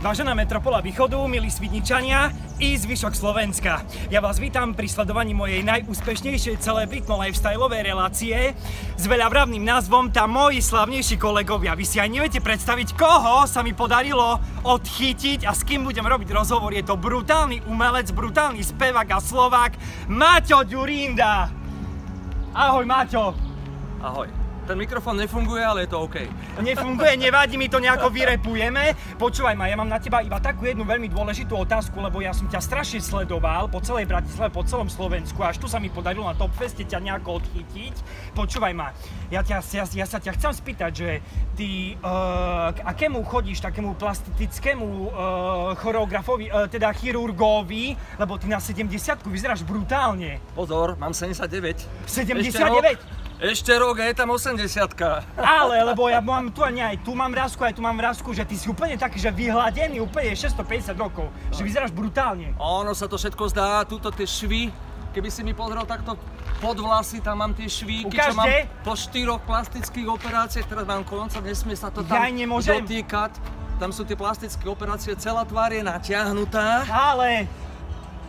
Vážená metropola východu, milí Svidničania i zvyšok Slovenska. Ja vás vítam pri sledovaní mojej najúspešnejšej celebritno-lifestyleovej relácie s veľavravným názvom Tá moji slavnejší kolegovia. Vy si aj neviete predstaviť, koho sa mi podarilo odchytiť a s kým budem robiť rozhovor. Je to brutálny umelec, brutálny spevák a Slovák Maťo Ďurínda. Ahoj Maťo. Ahoj. Ten mikrofón nefunguje, ale je to OK. Nefunguje, nevadí, my to nejako vyrepujeme. Počúvaj ma, ja mám na teba iba takú jednu veľmi dôležitú otázku, lebo ja som ťa strašne sledoval po celej Bratislave, po celom Slovensku, až tu sa mi podarilo na Topfeste ťa nejako odchytiť. Počúvaj ma, ja sa ťa chcem spýtať, že ty k akému chodíš, takému plastickému choreografovi, teda chirurgovi, lebo ty na 70-ku vyzeráš brutálne. Pozor, mám 79. 79? Ešte rok, je tam 80-ka. Ale, lebo ja mám tu aj tu mám vrásku, aj tu mám vrásku, že ty si úplne taký, že vyhladený, úplne 650 rokov, že vyzeráš brutálne. Ono sa to všetko zdá, túto tie švy, keby si mi pozrel takto pod vlasy, tam mám tie švíky, čo mám po 4 plastických operáciách, teraz mám koncert, nesmie sa to tam dotýkať. Tam sú tie plastické operácie, celá tvár je natiahnutá. Ale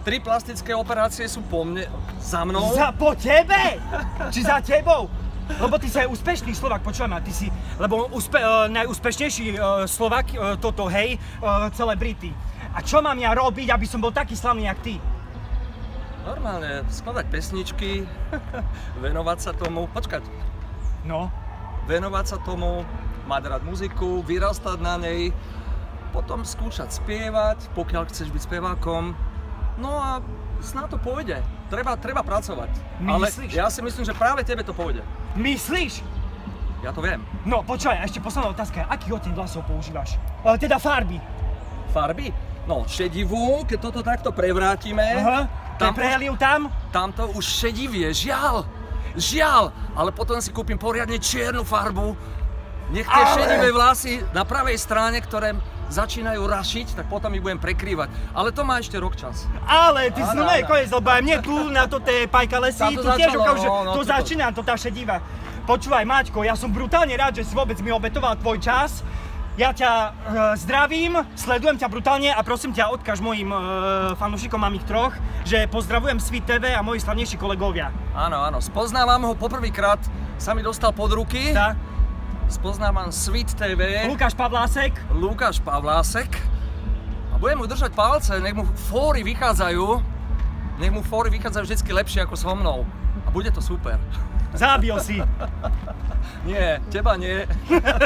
3 plastické operácie sú po mne, za mnou. Po tebe? Či za tebou? Lebo ty si aj úspešný Slovák, počúvaj ma, ty si, lebo najúspešnejší Slovák, toto, hej, celebrity. A čo mám ja robiť, aby som bol taký slavný, jak ty? Normálne, skladať pesničky, venovať sa tomu, počkať. No? Venovať sa tomu, mať rád muziku, vyrastať na nej, potom skúšať spievať, pokiaľ chceš byť spevákom. No a snáď to pôjde. Treba pracovať. Myslíš? Ale ja si myslím, že práve tebe to pôjde. Myslíš? Ja to viem. No počúvaj, ešte posledná otázka. Aký odtieň vlasov používaš? Teda farby. Farby? No, šedivú, keď toto takto prevrátime. Aha, prehliv tam? Tamto už šedivie, žiaľ. Žiaľ, ale potom si kúpim poriadne čiernu farbu. Nech tie šedivé vlasy na pravej strane, ktoré začínajú rašiť, tak potom ich budem prekrývať. Ale to má ešte rok čas. Ale ty si normálne koniec, lebo aj mne tu na to tie pajka lesy, tu tiež že to začína, to tá šediva. Počúvaj Maťko, ja som brutálne rád, že si vôbec mi obetoval tvoj čas. Ja ťa zdravím, sledujem ťa brutálne a prosím ťa, odkáž mojim fanúšikom, mám ich 3, že pozdravujem Svit TV a moji slavnejší kolegovia. Áno, áno, spoznávam ho poprvýkrát, sa mi dostal pod ruky. Spoznávam Svit TV. Lukáš Pavlásek. A budem mu držať palce, nech mu fóry vychádzajú. Nech mu fóry vychádzajú vždycky lepšie ako so mnou. A bude to super. Zabil si. Nie, teba nie.